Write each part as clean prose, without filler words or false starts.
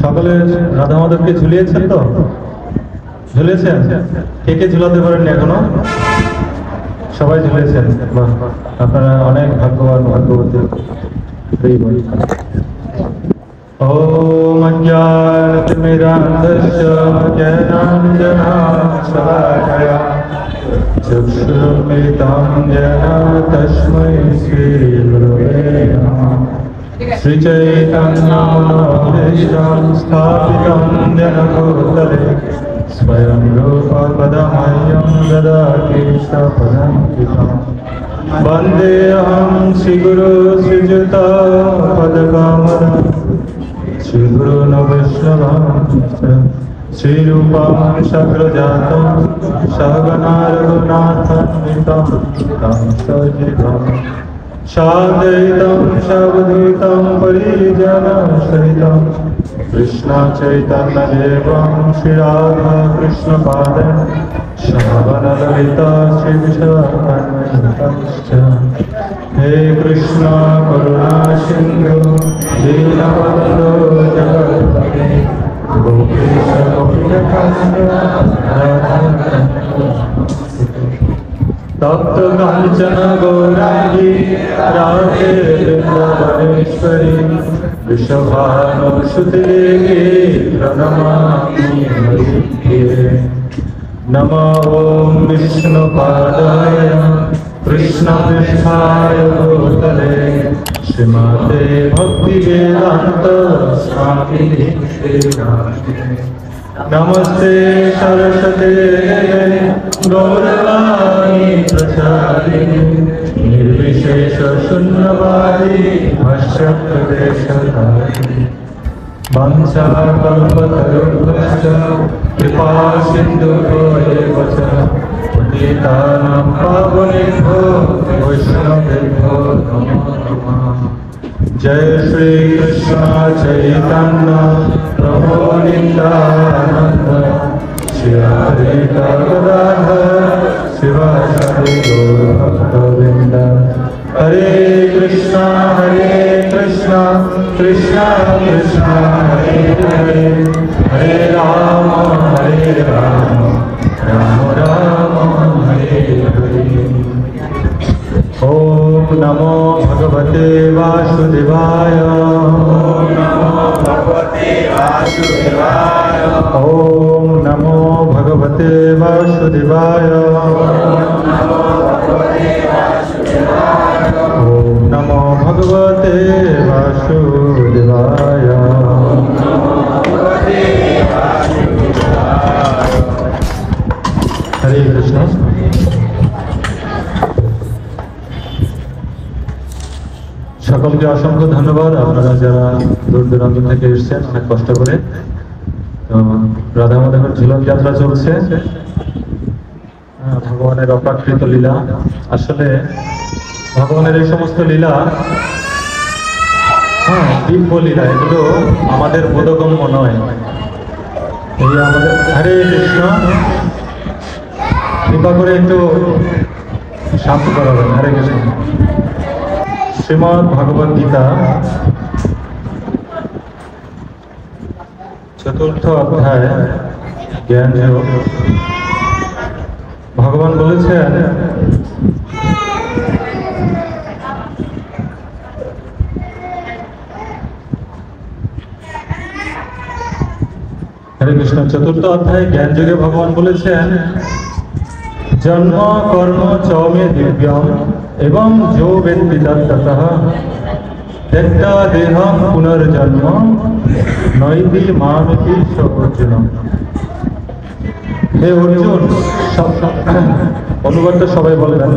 সকলে রাধা মাধবকে ঝুলিয়েছেন তো? ঝুলিয়েছেন? কে কে ঝুলাতে পারেননি এখনো? সবাই ঝুলিয়েছেন। বাহ, আপনারা অনেক ভাগ্যবান, ভাগ্যবতী। ওম অজ্ঞানতিমিরান্ধস্য জ্ঞানাঞ্জনাশলাকয়া চক্ষুর্মিলিतं येन तस्मै श्रीगुरवे नमः। श्रीचैतन्यमनोभीष्टं स्थापितं येन भूतले स्वयं रूपा पदमह्यं ददाति सपदं वन्देऽहं श्रीगुरो श्रीयुतापदकमलं श्रीगुरून् वैष्णवांश्च श्रीरूपं शक्रजातं सहगणा रघुनाथान्वितं तं सजीवम् साद्वैतं सावधूतं परिजनसहितं कृष्णचैतन्यदेवं श्रीराधा कृष्णपादं श्रवणललिता श्रीविशाखान्वितश्च। हे कृष्ण करुणा सिन्धु दीनबन्धो जगत्पते गोपीश गोपिकान्त तप्त कांचन गौरांगी राधे वृंदावनेश्वरी वृषभानुसुते प्रणमामि हरिप्रिये। नमो ओं विष्णुपादाय कृष्णपृष्ठाय भूतले श्रीमते भक्तिवेदान्त स्वामिने नमस्ते सरस्वते गौरवाणी प्रचारिणे निर्विशेष शून्यवादी भाष्यप्रदेशधारिणे वंशाकल्पतरुभ्यश्च कृपा सिन्धुभ्यो एव च पतितानां पावनेभ्यो वैष्णवेभ्यो नमो नमः। जय श्री कृष्ण चैतन्य प्रभु नित्यानंद श्री अद्वैत गदाधर शिवासादि गौरभक्तवृंद। हरे कृष्णा कृष्णा कृष्णा हरे हरे हरे राम राम राम हरे हरे। ओम नमो भगवते वासुदेवाय। ओम नमो भगवते वासुदेवाय। ओम नमो भगवते वासुदेवाय। ओम नमो भगवते वासुदेवाय। हरे कृष्ण। সকলকে অসংখ্য ধন্যবাদ। আপনারা যারা দূর দূরান্ত থেকে এসেছেন অনেক কষ্ট করে। রাধা মাধবের ঝুলন যাত্রা চলছে, ভগবানের অপ্রাকৃত লীলা। আসলে ভগবানের এই সমস্ত লীলা দিব্য লীলা, এগুলো আমাদের বোধগম্য নয়। এই আমাদের হরে কৃষ্ণ, কৃপা করে একটু শান্ত করাবেন। হরে কৃষ্ণ। শ্রীমদ্ ভগবদ গীতা চতুর্থ অধ্যায় জ্ঞান যোগ। ভগবান বলেছেন, হরে কৃষ্ণ, চতুর্থ অধ্যায় জ্ঞান যোগে ভগবান বলেছেন, জন্ম কর্ম চ মে দিব্যম এবং যো বেত্তি তত্ততঃ त्यक्त्वा देहं पुनर्जन्म नैति मामिति स अर्जुन। হে অর্জুন, অনুবাদটা সবাই বলবেন।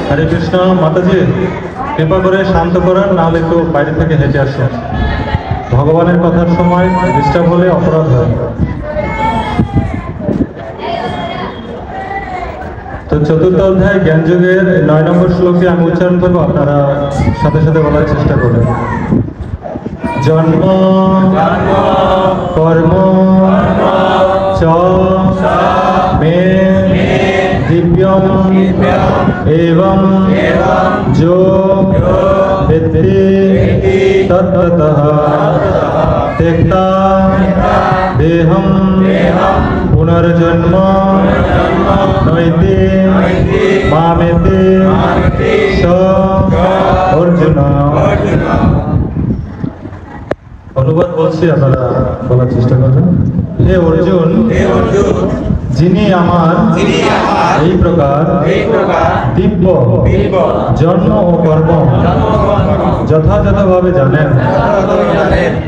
হরে কৃষ্ণ। মাতাজি কৃপা করে শান্ত করার, নাহলে একটু বাইরে থেকে হেঁটে আসেন। ভগবানের কথার সময় ডিস্টার্ব হলে অপরাধ হয়। তো চতুর্থ অধ্যায় জ্ঞান যুগের 9 নম্বর শ্লোকে আমি উচ্চারণ করবো, আপনারা সাথে সাথে বলার চেষ্টা করবেন। জন্ম কর্ম চ মে दिव्यम एवं जो वेत्ति तत्ततः त्यक्ता देहं पुनर्जन्म नैति मामेति स अर्जुन। অনুবাদ বলছি, আপনারা বলার চেষ্টা করবেন। হে অর্জুন, যিনি আমার এই প্রকার দিব্য জন্ম ও কর্ম যথাযথভাবে জানেন,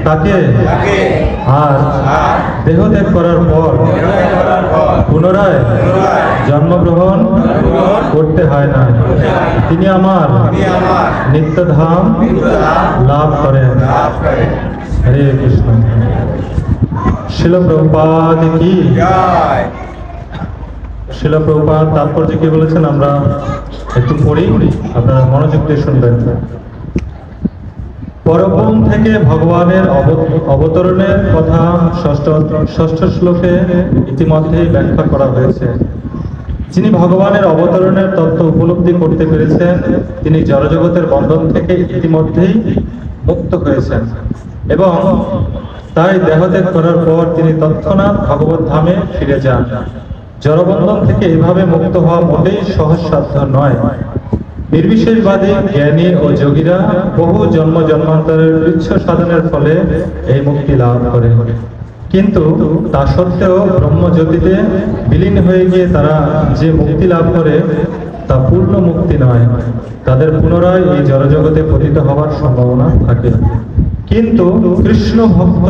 তাকে আর দেহ ত্যাগ করার পর পুনরায় জন্মগ্রহণ করতে হয় না। তিনি আমার নিত্যধাম লাভ করেন। হরে কৃষ্ণ। শিল প্রভুপাদ কি জয়। শিল প্রভুপাদ তাৎপর্য কি বলেছেন আমরা একটু পড়ি, আপনারা মনোযোগ দিয়ে শুনবেন। পরব্রহ্ম থেকে ভগবানের অবতরণের কথা ষষ্ঠ শ্লোকে ইতিমধ্যে ব্যাখ্যা করা হয়েছে। যিনি ভগবানের অবতরণের তত্ত্ব উপলব্ধি করতে পেরেছেন, তিনি জড়জগতের বন্ধন থেকে ইতিমধ্যেই মুক্ত হয়েছেন এবং তাই দেহত্যাগ করার পর তিনি তৎক্ষণাৎ ভগবত ধামে ফিরে যান। জড়বন্ধন থেকে এভাবে মুক্ত হওয়া মোটেই সহজসাধ্য নয়। নির্বিশেষবাদী জ্ঞানী ও যোগীরা বহু জন্ম জন্মান্তরের কৃচ্ছ সাধনের ফলে এই মুক্তি লাভ করে, কিন্তু তা সত্ত্বেও ব্রহ্মজ্যোতিতে বিলীন হয়ে গিয়ে তারা যে মুক্তি লাভ করে তা পূর্ণ মুক্তি নয়। তাদের পুনরায় এই জড়জগতে পতিত হওয়ার সম্ভাবনা থাকে। কিন্তু কৃষ্ণ ভক্ত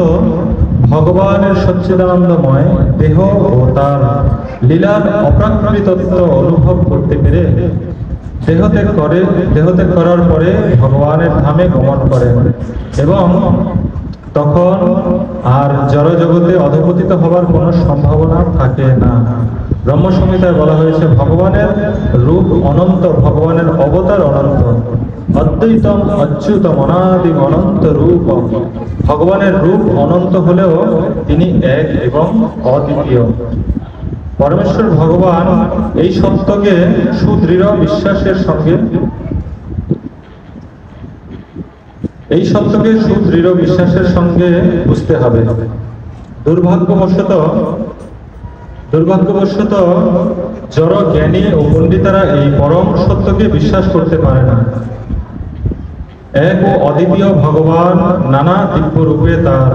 ভগবানের সচ্চিদানন্দময় দেহ ও তার লীলার অপ্রাকৃতত্ব অনুভব করতে পেরে দেহত্যাগ করার পরে ভগবানের ধামে গমন করেন এবং তখন আর জড়জগতে অধঃপতিত হবার কোনো সম্ভাবনা থাকে না। ব্রহ্মসংহিতায় বলা হয়েছে, ভগবানের রূপ অনন্ত, ভগবানের অবতার অনন্ত। অদ্বৈতম অচ্যুতম অনাদি অনন্ত রূপ। ভগবানের রূপ অনন্ত হলেও তিনি এক এবং অদ্বিতীয়। পরমেশ্বর ভগবান এই সত্যকে সুদৃঢ় বিশ্বাসের সঙ্গে বুঝতে হবে। দুর্ভাগ্যবশত জড় জ্ঞানী ও পণ্ডিতেরা এই পরম সত্যকে বিশ্বাস করতে পারে না। এক ও অদ্বিতীয় ভগবান নানা দিব্য রূপে তার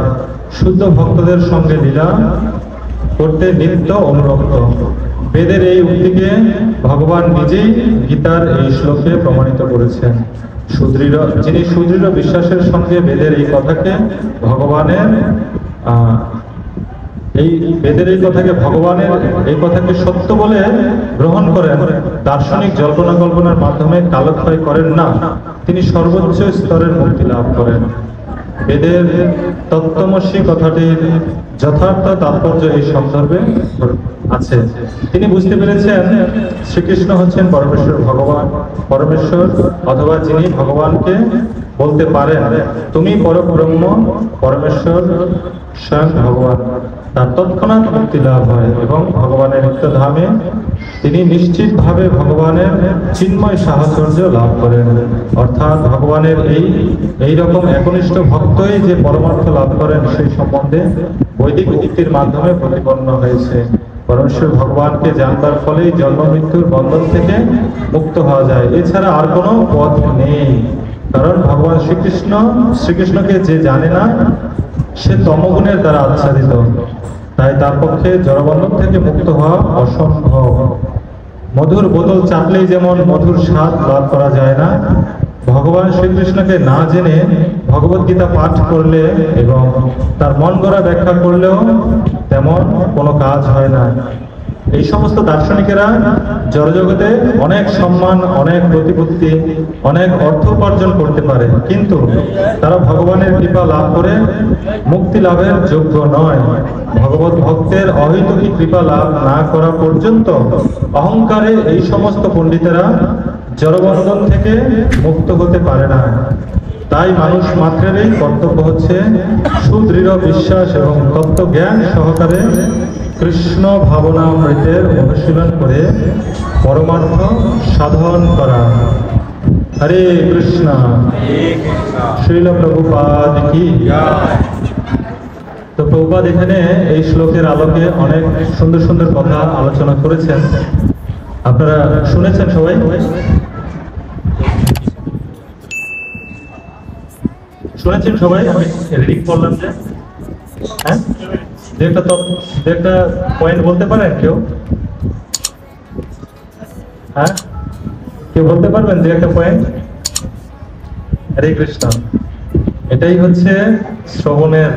শুদ্ধ ভক্তদের সঙ্গে লীলা করতে নিত্য অনুরক্ত। বেদের এই উক্তিকে ভগবান নিজেই গীতার এই শ্লোকে প্রমাণিত করেছেন। যিনি সুদৃঢ় বিশ্বাসের সঙ্গে বেদের এই কথাকে ভগবানের সত্য বলে গ্রহণ করেন, দার্শনিক জল্পনা কল্পনার মাধ্যমে কালক্ষয় করেন না, তিনি সর্বোচ্চ স্তরের মুক্তি লাভ করেন। বেদের তত্ত্বমসি কথাটির যথার্থ তাৎপর্য এই সন্দর্ভে আছে। তিনি বুঝতে পেরেছেন শ্রীকৃষ্ণ হচ্ছেন পরমেশ্বর অথবা যিনি ভগবানকে বলতে পারেন, তুমি পরব্রহ্ম, পরমেশ্বর স্বয়ং ভগবান। তার তৎক্ষণাৎ মুক্তি লাভ হয় এবং ভগবানের নিত্যধামে তিনি নিশ্চিতভাবে ভগবানের চিন্ময় সাহচর্য লাভ করেন। অর্থাৎ ভগবানের এই রকম একনিষ্ঠ ভক্তই যে পরমার্থ লাভ করেন সেই সম্বন্ধে বৈদিক উক্তির মাধ্যমে প্রতিপন্ন হয়েছে। পরমেশ্বর ভগবানকে জানবার ফলেই জন্ম মৃত্যুর বন্ধন থেকে মুক্ত হওয়া যায়, এছাড়া আর কোনো পথ নেই। কারণ ভগবান শ্রীকৃষ্ণকে যে জানে না সে তমগুণের দ্বারা আচ্ছাদিত, তাই তার পক্ষে জড়বন্ধন থেকে মুক্ত হওয়া অসম্ভব। মধুর বোতল চাপলেই যেমন মধুর স্বাদ লাভ করা যায় না, ভগবান শ্রীকৃষ্ণকে না জেনে ভগবত গীতা পাঠ করলে এবং তার মন গড়া ব্যাখ্যা করলেও তেমন কোনো কাজ হয় না। এই সমস্ত দার্শনিকেরা জড়জগতে অনেক সম্মান, অনেক প্রতিপত্তি, অনেক অর্থ উপার্জন করতে পারে, কিন্তু তারা ভগবানের কৃপা লাভ করে মুক্তি লাভের যোগ্য নয়। ভগবত ভক্তের অহৈতুকী কৃপা লাভ না করা পর্যন্ত অহংকারে এই সমস্ত পণ্ডিতেরা জড়বন্ধন থেকে মুক্ত হতে পারে না। তাই মানুষ মাত্রেরই কর্তব্য হচ্ছে সুদৃঢ় বিশ্বাস এবং তত্ত্বজ্ঞান সহকারে কৃষ্ণ ভাবনামৃতের অনুশীলন করে পরমার্থ সাধন করা। হরে কৃষ্ণ। শ্রীল প্রভুপাদ কি। তো প্রভুপাদ এখানে এই শ্লোকের আলোকে অনেক সুন্দর সুন্দর কথা আলোচনা করেছেন, আপনারা শুনেছেন সবাই? শুনেছেন সবাই? আমি রিডিং করলাম যে, হ্যাঁ, দু একটা পয়েন্ট বলতে পারেন কেউ? হ্যাঁ, কেউ বলতে পারবেন যে একটা পয়েন্ট? হরে কৃষ্ণ। এটাই হচ্ছে শ্রবণের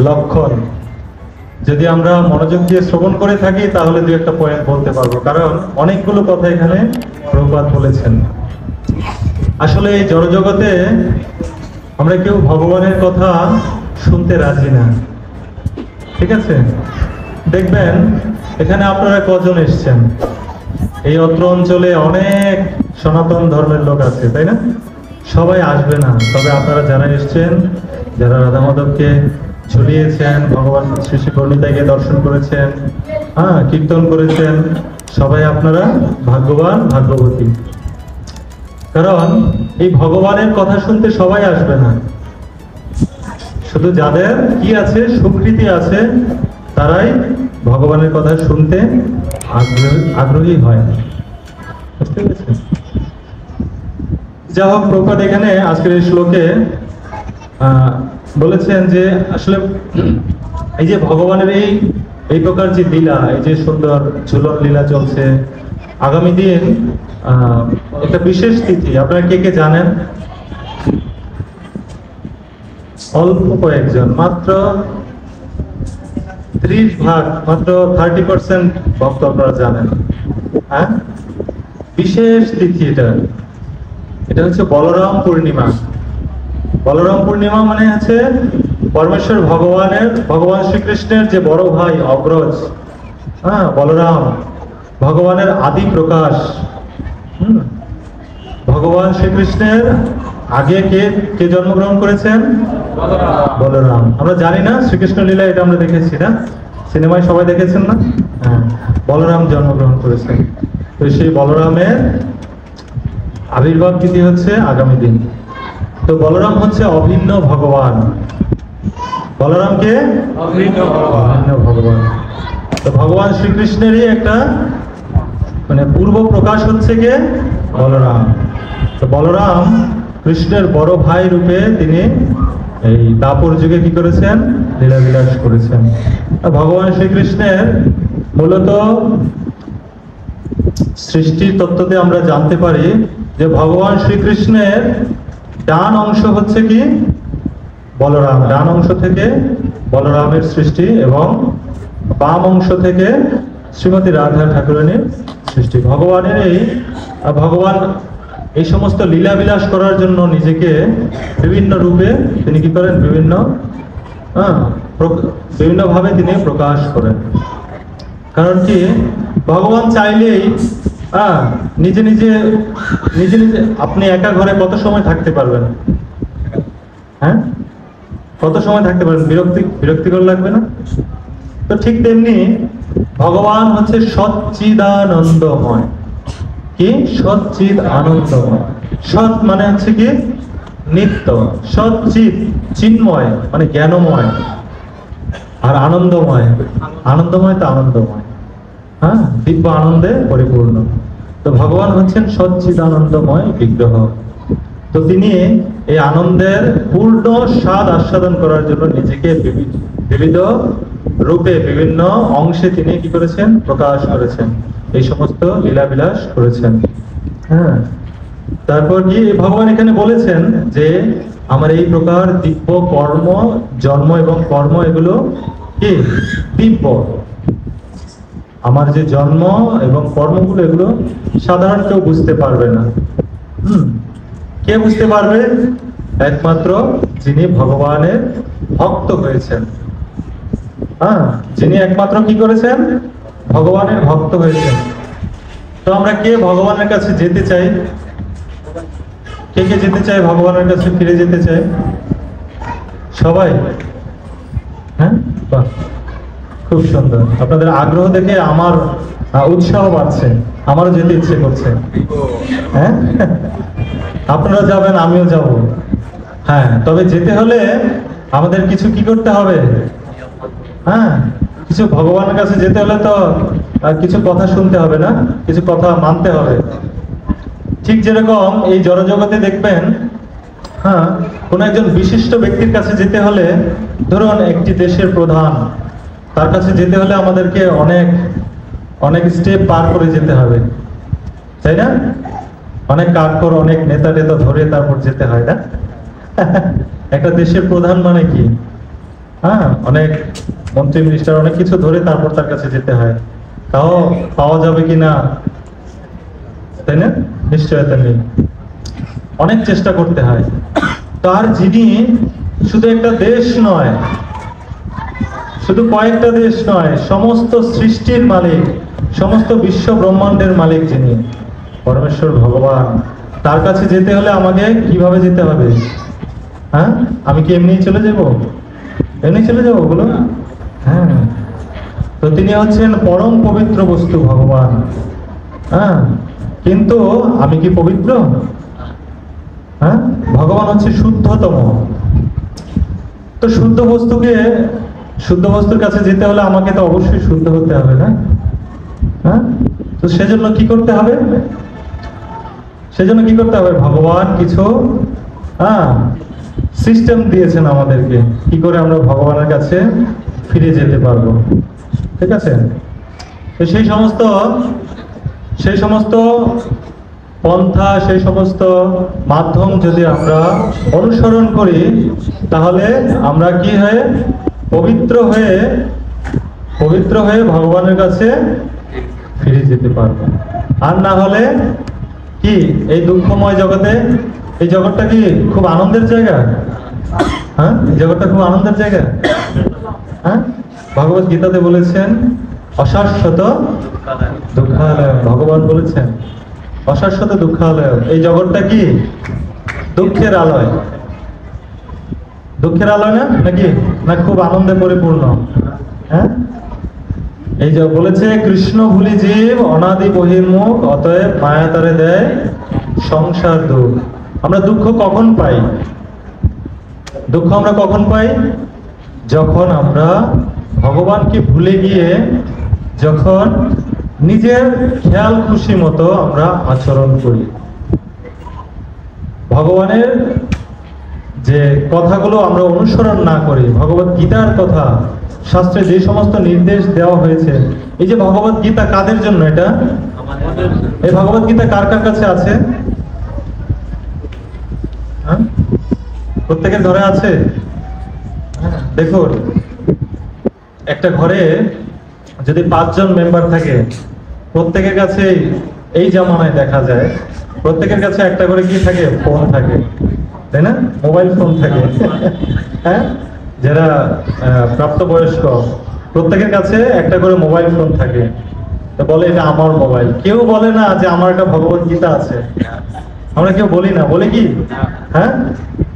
লক্ষণ। যদি আমরা মনোযোগ দিয়ে শ্রবণ করে থাকি তাহলে দু একটা পয়েন্ট বলতে পারবো, কারণ অনেকগুলো কথা এখানে প্রভুপাদ বলেছেন। আসলে এই জড়জগতে আমরা কেউ ভগবানের কথা শুনতে রাজি না, ঠিক আছে? দেখবেন এখানে আপনারা কজন এসছেন? এই অত্র অঞ্চলে অনেক সনাতন ধর্মের লোক আছে, তাই না? সবাই আসবে না, তবে আপনারা যারা এসছেন, যারা রাধা মাধবকে ঝুলিয়েছেন, ভগবান শ্রী শ্রী গৌরনিতাইকে দর্শন করেছেন, হ্যাঁ, কীর্তন করেছেন, সবাই আপনারা ভাগ্যবান, ভাগ্যবতী। কারণ এই ভগবানের কথা শুনতে সবাই আসবে না, শুধু যাদের কি আছে, স্বীকৃতি আছে, তারাই ভগবানের কথা শুনতে আগ্রহী হয়। বুঝতে পেরেছেন? যা হোক, প্রভুপাদ এখানে আজকের এই শ্লোকে বলেছেন যে আসলে এই যে ভগবানের এই প্রকার যে লীলা, এই যে সুন্দর ঝুলন লীলা চলছে, আগামী দিন একটা বিশেষ তিথি আপনারা কে কে জানেন? অল্প কয়েকজন, মাত্র 30% মাত্র 30% ভক্ত আপনারা জানেন। হ্যাঁ, বিশেষ তিথি এটা হচ্ছে বলরাম পূর্ণিমা। বলরাম পূর্ণিমা মানে হচ্ছে পরমেশ্বর ভগবান শ্রীকৃষ্ণের যে বড় ভাই অগ্রজ, হ্যাঁ, বলরাম, ভগবানের আদি প্রকাশ। ভগবান শ্রীকৃষ্ণের আগে কে জন্মগ্রহণ করেছেন? বলরাম। আমরা জানি না শ্রীকৃষ্ণ লীলা, এটা আমরা দেখেছি না? সিনেমায় সবাই দেখেছেন না? হ্যাঁ, বলরাম জন্মগ্রহণ করেছেন। তো সেই বলরামের আবির্ভাব তিথি হচ্ছে আগামী দিন। তো বলরাম হচ্ছে অভিন্ন ভগবান। বলরামকে অভিন্ন ভগবান। তো ভগবান শ্রীকৃষ্ণেরই একটা মানে পূর্ব প্রকাশ হচ্ছে কে? বলরাম। তো বলরাম কৃষ্ণের বড় ভাই রূপে তিনি এই দাপর যুগে কি করেছেন? লীলা বিলাস করেছেন। ভগবান শ্রীকৃষ্ণের মূলত সৃষ্টি তত্ত্বতে আমরা জানতে পারি যে ভগবান শ্রীকৃষ্ণের ডান অংশ হচ্ছে কি? বলরাম। ডান অংশ থেকে বলরামের সৃষ্টি এবং বাম অংশ থেকে শ্রীমতী রাধা ঠাকুরানীর সৃষ্টি। ভগবান এই সমস্ত লীলা বিলাস করার জন্য নিজেকে বিভিন্ন রূপে তিনি কি করেন? বিভিন্নভাবে তিনি প্রকাশ করেন। কারণ কি? ভগবান চাইলেই নিজে নিজে আপনি একা ঘরে কত সময় থাকতে পারবেন? হ্যাঁ, কত সময় থাকতে পারবেন? বিরক্তিকর লাগবে না? তো ঠিক তেমনি ভগবান হচ্ছে সচ্চিদানন্দময়। কি? সচ্চিদ আনন্দময়। সৎ মানে হচ্ছে কি? নিত্য। সচ্চিদ চিন্ময় মানে জ্ঞানময়, আর আনন্দময়, আনন্দময় তো আনন্দময়, হ্যাঁ, দিব্য আনন্দে পরিপূর্ণ। তো ভগবান হচ্ছেন সচ্চিদানন্দময় বিগ্রহ। তো তিনি এই আনন্দের পূর্ণ স্বাদ আস্বাদন করার জন্য নিজেকে বিবিধ রূপে বিভিন্ন অংশে তিনি কি করেছেন? প্রকাশ করেছেন, এই সমস্ত লীলা বিলাস করেছেন। হ্যাঁ, তারপর কি ভগবান এখানে বলেছেন যে আমার এই প্রকার দিব্য কর্ম, জন্ম এবং কর্ম, এগুলো কি দিব্য। আমার যে জন্ম এবং কর্মগুলো, এগুলো সাধারণ কেউ বুঝতে পারবে না। কে বুঝতে পারবে? একমাত্র যিনি ভগবানের ভক্ত হয়েছেন। হ্যাঁ, যিনি একমাত্র কি করেছেন? ভগবানের ভক্ত হয়েছেন। তো আমরা কে ভগবানের কাছে যেতে চাই? কে কে যেতে চাই ভগবানের কাছে, ফিরে যেতে চাই? সবাই? হ্যাঁ, বাহ, খুব সুন্দর, আপনাদের আগ্রহ দেখে আমার উৎসাহ বাড়ছে, আমারও যেতে ইচ্ছে করছে। হ্যাঁ, আপনারা যাবেন, আমিও যাব। হ্যাঁ, তবে যেতে হলে আমাদের কিছু কি করতে হবে? হ্যাঁ, কিছু ভগবানের কাছে যেতে হলে তো কিছু কথা শুনতে হবে না, কিছু কথা মানতে হবে। ঠিক যেরকম এই জড়জগতে দেখবেন, হ্যাঁ, কোন একজন বিশিষ্ট ব্যক্তির কাছে যেতে হলে, ধরুন একটি দেশের প্রধান, তার কাছে যেতে হলে আমাদেরকে অনেক অনেক স্টেপ পার করে যেতে হবে, তাই না? অনেক কাঠখড়, অনেক নেতা টেতা ধরে তারপর যেতে হয় না? একটা দেশের প্রধান মানে কি, হ্যাঁ, অনেক মন্ত্রী মিনিস্টার অনেক কিছু ধরে তারপর তার কাছে যেতে হয়। তাও পাওয়া যাবে কিনা, তাই না? নিশ্চয়তা নেই, অনেক চেষ্টা করতে হয়। তার যিনি শুধু একটা দেশ নয়, শুধু কয়েকটা দেশ নয়, সমস্ত সৃষ্টির মালিক, সমস্ত বিশ্ব ব্রহ্মাণ্ডের মালিক যিনি পরমেশ্বর ভগবান, তার কাছে যেতে হলে আমাকে কিভাবে যেতে হবে? হ্যাঁ, আমি কি এমনি চলে যাব? এমনি চলে যাবো বলুন? হ্যাঁ, তো তিনি হচ্ছেন পরম পবিত্র বস্তু ভগবান। হ্যাঁ, কিন্তু আমি কি পবিত্র? হ্যাঁ, ভগবান হচ্ছে শুদ্ধতম। তো শুদ্ধ বস্তুর কাছে যেতে হলে আমাকে তো অবশ্যই শুদ্ধ হতে হবে, না? হ্যাঁ, তো সেজন্য কি করতে হবে? ভগবান কিছু সিস্টেম দিয়েছেন আমাদেরকে, কি করে আমরা ভগবানের কাছে ফিরে যেতে পারবো। ঠিক আছে? তো সেই সমস্ত পন্থা, সেই সমস্ত মাধ্যম যদি আমরা অনুসরণ করি, তাহলে আমরা কি হয়ে পবিত্র হয়ে ভগবানের কাছে ফিরে যেতে পারবো। আর না হলে কি এই দুঃখময় জগতে, এই জগৎটা কি খুব আনন্দের জায়গা? হ্যাঁ, এই জগৎটা খুব আনন্দের জায়গা। হ্যাঁ, ভগবত গীতাতে বলেছেন অশাশ্বত দুঃখালয়, ভগবান বলেছেন অশাশ্বত দুঃখালয়। এই জগৎটা কি দুঃখের আলয়? দুঃখের আলয় না, নাকি? না খুব আনন্দে পরিপূর্ণ? হ্যাঁ, এই যে বলেছে কৃষ্ণ ভুলি জীব অনাদি বহির্মুখ, অতএব মায়া তারে দেয় সংসার দুঃখ। আমরা দুঃখ কখন পাই? দুঃখ আমরা কখন পাই? যখন আমরা ভগবানকে ভুলে গিয়ে, যখন নিজের খেয়াল খুশি মতো আমরা আচরণ করি। ভগবানের যে কথাগুলো আমরা অনুসরণ না করি, ভগবত গীতার কথা, শাস্ত্রে যে সমস্ত নির্দেশ দেওয়া হয়েছে, এই যে ভগবত গীতা কাদের জন্য? এটা এই ভগবত গীতা কার কার কাছে আছে? হ্যাঁ, প্রত্যেকের ঘরে আছে। দেখুন, একটা ঘরে যদি 5 জন মেম্বার থাকে, প্রত্যেকের কাছে এই জামানায় দেখা যায় প্রত্যেকের কাছে একটা করে কি থাকে? ফোন থাকে, তাই না? মোবাইল ফোন থাকে। হ্যাঁ, যারা প্রাপ্তবয়স্ক, প্রত্যেকের কাছে একটা করে মোবাইল ফোন থাকে। তো বলে এটা আমার মোবাইল। কেউ বলে না যে আমার একটা ভগবত গীতা আছে। আমরা কেউ বলি না, বলে কি? হ্যাঁ,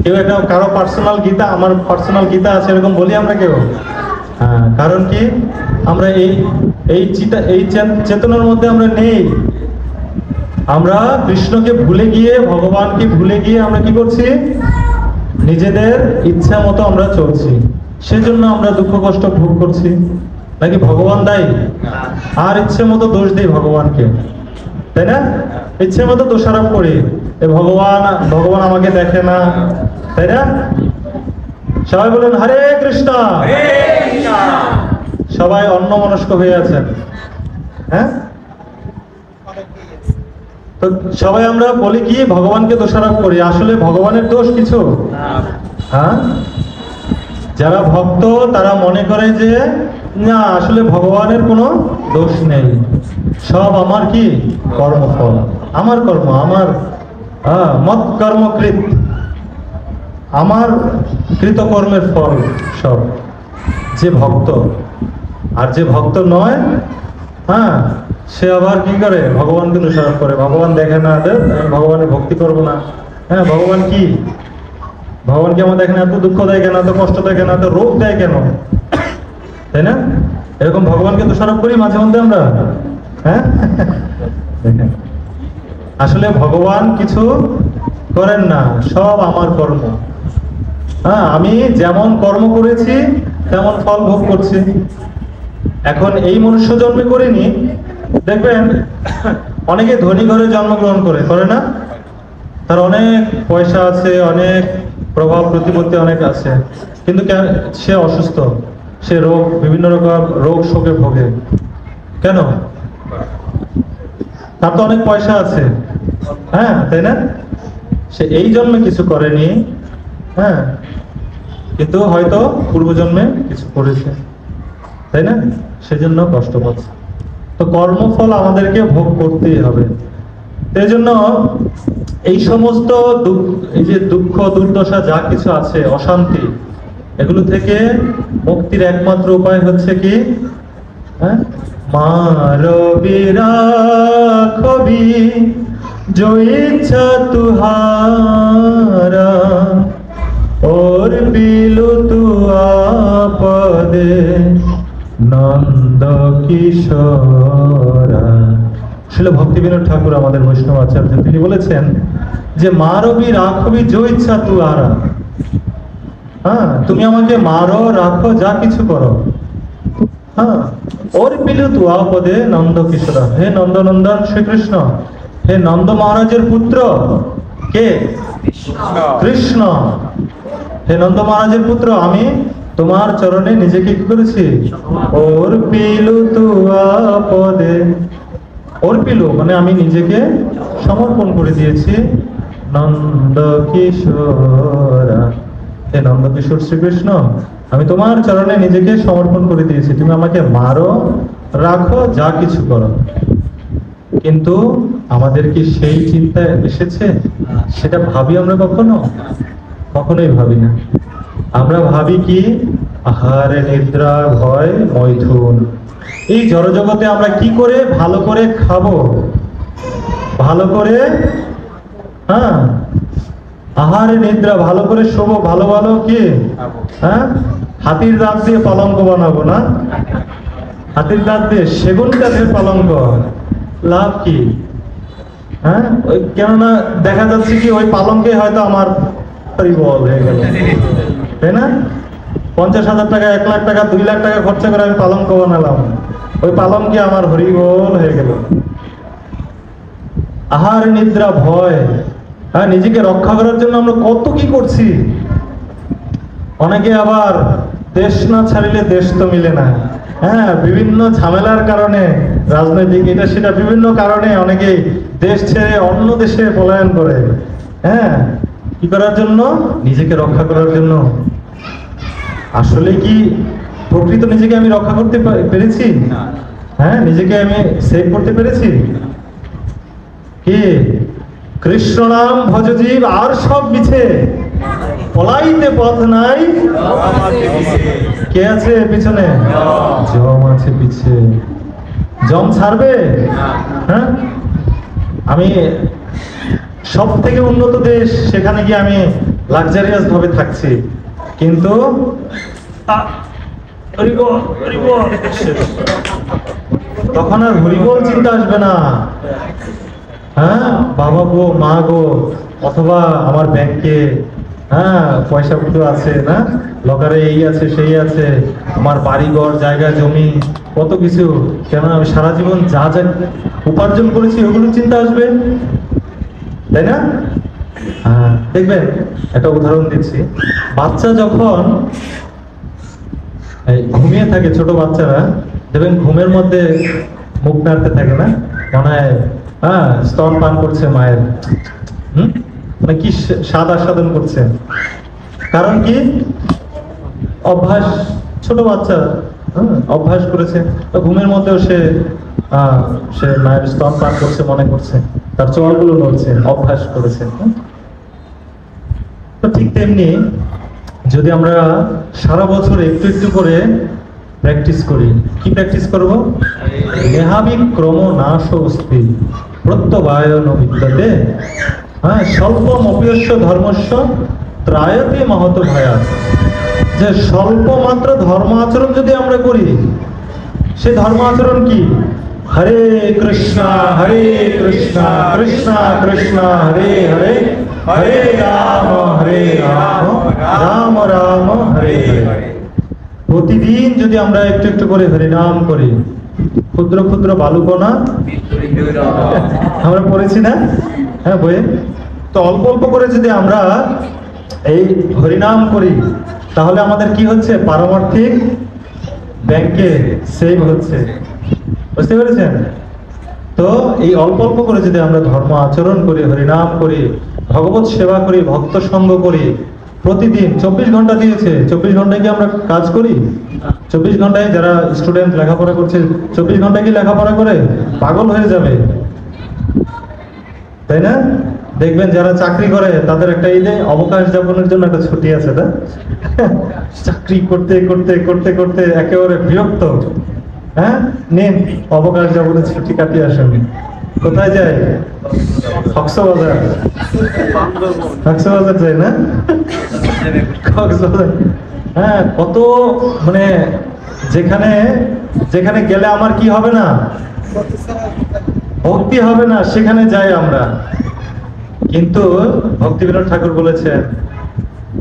কেউ একটা কারো পার্সোনাল গীতা, আমার পার্সোনাল গীতা আছে, এরকম বলি আমরা কেউ? হ্যাঁ, কারণ কি? আমরা এই চেতনার মধ্যে আমরা নেই। আমরা কৃষ্ণকে ভুলে গিয়ে, ভগবানকে ভুলে গিয়ে আমরা কি করছি? নিজেদের ইচ্ছা মতো আমরা চলছি, সেজন্য আমরা দুঃখ কষ্ট ভোগ করছি। নাকি ভগবান দায়ী? আর ইচ্ছে মতো দোষ দিই ভগবানকে, তাই না? ইচ্ছে মতো দোষারোপ করি, ভগবান আমাকে দেখে না, তাই না? সবাই বলেন হরে কৃষ্ণ। সবাই অন্যমনস্ক হয়ে আছেন। হ্যাঁ, তো সবাই আমরা বলি কি? ভগবানকে দোষারোপ করি। আসলে ভগবানের দোষ কিছু? হ্যাঁ, যারা ভক্ত তারা মনে করে যে না, আসলে ভগবানের কোনো দোষ নেই, সব আমার কি কর্মফল, আমার কর্ম, আমার মত কর্মকৃত, আমার কৃতকর্মের ফল সব। যে ভক্ত, আর যে ভক্ত নয়, হ্যাঁ, সে আবার কি করে? ভগবানকে দোষারোপ করে। ভগবান দেখে না, আমি ভগবানের ভক্তি করবো না। হ্যাঁ, ভগবান কি আমার দেখে না? এত দুঃখ দেয় কেন? এত কষ্ট দেয় কেন? এত রোগ দেয় কেন? তাই না? এরকম ভগবানকে দোষারোপ করি মাঝে মধ্যে আমরা, হ্যাঁ? দেখেন, আসলে ভগবান কিছু করেন না, সব আমার কর্ম। হ্যাঁ, আমি যেমন কর্ম করেছি তেমন ফল ভোগ করছি। এখন এই মনুষ্য জন্মে করিনি, দেখবেন অনেকে ধনী ঘরে জন্মগ্রহণ করে না? তার অনেক পয়সা আছে, অনেক প্রভাব প্রতিপত্তি অনেক আছে, কিন্তু সে অসুস্থ, সে বিভিন্ন রকম রোগ শোকে ভোগে। কেন? তার তো অনেক পয়সা আছে, হ্যাঁ, তাই না? সে এই জন্মে কিছু করেনি, হ্যাঁ, কিন্তু হয়তো পূর্বজন্মে কিছু করেছে, তাই না? সেজন্য কষ্ট পাচ্ছে। তো কর্মফল আমাদেরকে ভোগ করতেই হবে। এই জন্য এই সমস্ত এই যে দুঃখ দুর্দশা যা কিছু আছে, অশান্তি, এগুলো থেকে মুক্তির একমাত্র উপায় হচ্ছে কি? হ্যাঁ, মারবি রাখবি जो इच्छा तुहारा और बिलु तू आपदे नंद किशोरा। শিল ভক্তি বিনোদ ঠাকুর আমাদের বৈষ্ণব আচার্য, তিনি বলেছেন যে মারবি রাখবি जो इच्छा तुहारा, হ্যাঁ, তুমি আমাকে মারো রাখো যা কিছু করো, হ্যাঁ, ওর বিলু তু আপদে নন্দ কিশোরা, হে নন্দনন্দন শ্রীকৃষ্ণ, হে নন্দ মহারাজের পুত্র কে? কৃষ্ণ। হে নন্দ মহারাজের পুত্র, আমি তোমার চরণে নিজেকে কি করেছি? ওর পিলু তু আপদে, ওর পিলু মানে আমি নিজেকে সমর্পণ করে দিয়েছি নন্দ কিশোরা, হে নন্দ কিশোর শ্রীকৃষ্ণ, আমি তোমার চরণে নিজেকে সমর্পণ করে দিয়েছি, তুমি আমাকে মারো রাখো যা কিছু করো। কিন্তু আমাদের কি সেই চিন্তা এসেছে? সেটা ভাবি আমরা কখনো? কখনোই ভাবি না। আমরা ভাবি কি? আহার নিদ্রা ভয় মৈথুন, এই জড়জগতে আমরা কি করে ভালো করে খাবো, ভালো করে, হ্যাঁ, আহার নিদ্রা ভালো করে শোবো, ভালো ভালো কি, হ্যাঁ, হাতির দাঁত দিয়ে পালঙ্ক বানাবো না? হাতির দাঁত দিয়ে সেগুন কাঠের পালঙ্ক, লাভ কি? হ্যাঁ, ওই কেননা দেখা যাচ্ছে কি ওই পালঙ্কে হয়তো আমার পরিবল হয়ে গেল, তাই না? 50,000 টাকা, 1 লাখ টাকা, 2 লাখ টাকা খরচা করে আমি পালঙ্ক বানালাম, ওই পালঙ্কে আমার হরিবল হয়ে গেল। আহার নিদ্রা ভয়, হ্যাঁ, নিজেকে রক্ষা করার জন্য আমরা কত কি করছি। অনেকে আবার দেশ না ছাড়িলে দেশ তো মিলে না, হ্যাঁ, বিভিন্ন ঝামেলার কারণে, রাজনৈতিক এটা সেটা বিভিন্ন কারণে অনেকে দেশ ছেড়ে অন্য দেশে পলায়ন করে, হ্যাঁ, কি করার জন্য? নিজেকে রক্ষা করার জন্য। আসলে কি প্রকৃত নিজেকে আমি রক্ষা করতে পেরেছি? হ্যাঁ, নিজেকে আমি সেভ করতে পেরেছি? কি? কৃষ্ণ নাম ভজজীব আর সব মিছে, পলাইতে পথ নাই, কে আছে পিছনে? জম আছে পিছে। জম ছাড়বে? হ্যাঁ, আমি সব থেকে উন্নত দেশ, সেখানে গিয়ে আমি লাক্সারিয়াস ভাবে থাকছি, কিন্তু তখন আর হরিবল চিন্তা আসবে না। হ্যাঁ, বাবা গো, মা গো, অথবা আমার ব্যাংকে, হ্যাঁ, পয়সা পুরো আছে না, লকারে এই আছে সেই আছে, আমার বাড়িঘর জায়গা জমি কত কিছু, কেন আমি সারা জীবন যা যা উপার্জন করেছি ওগুলো চিন্তা আসবে, তাই না? হ্যাঁ, দেখবেন একটা উদাহরণ দিচ্ছি। বাচ্চা যখন ঘুমিয়ে থাকে, ছোট বাচ্চারা দেখবেন ঘুমের মধ্যে মুখ নাড়তে থাকে না, মনে হয় হ্যাঁ স্তন পান করছে মায়ের, মানে কি স্বাদ আস্বাদন করছে। কারণ কি? অভ্যাস, ছোট বাচ্চা অভ্যাস করেছে, ঘুমের মধ্যেও সে মায়ের স্তন পান করছে মনে করছে, তার চোয়ালগুলো নড়ছে, অভ্যাস করেছে। তো ঠিক তেমনি যদি আমরা সারা বছর একটু একটু করে প্র্যাকটিস করি, কি প্র্যাকটিস করব? নেহাবিক ক্রম নাশ অস্তি প্রত্যবায়ন বিদ্যতে, হ্যাঁ, স্বল্পম অপিয়স্য ধর্মস্য ত্রায়তে মহত ভয়াত। যে স্বল্প মাত্র ধর্ম আচরণ যদি আমরা করি, সে ধর্ম আচরণ কি? হরে কৃষ্ণ কৃষ্ণ কৃষ্ণ হরে হরে, হরে রাম রাম রাম হরে হরে। প্রতিদিন যদি আমরা একটু একটু করে হরিনাম করি, ক্ষুদ্র ক্ষুদ্র বালুকণা আমরা পড়েছি না, হ্যাঁ বইয়ে, তো অল্প অল্প করে যদি আমরা এই হরিনাম করি, তাহলে আমাদের কি হচ্ছে? পারমার্থিক ব্যাংকে সেভ হচ্ছে। বুঝতে পেরেছেন? তো এই অল্প অল্প করে যদি আমরা ধর্ম আচরণ করি, হরিনাম করি, ভগবত সেবা করি, ভক্ত সঙ্গ করি, প্রতিদিন 24 ঘন্টা দিয়েছে, 24 ঘন্টায় কি আমরা কাজ করি? 24 ঘন্টায় যারা স্টুডেন্ট লেখাপড়া করছে, 24 ঘন্টায় কি লেখাপড়া করে? পাগল হয়ে যাবে, তাই না? দেখবেন যারা চাকরি করে তাদের একটা এই যে অবকাশ যাপনের জন্য একটা ছুটি আছে, না? চাকরি করতে করতে করতে করতে একেবারে বিরক্ত, হ্যাঁ, নিন অবকাশ যাপনের ছুটি কাটিয়ে আসেন। কোথায় যায়? কক্সবাজার। কক্সবাজার যায় না? কক্সবাজার, হ্যাঁ, কত মানে যেখানে যেখানে গেলে আমার কি হবে না? ভক্তি হবে না, সেখানে যাই আমরা। কিন্তু ভক্তিবিনোদ ঠাকুর বলেছেন,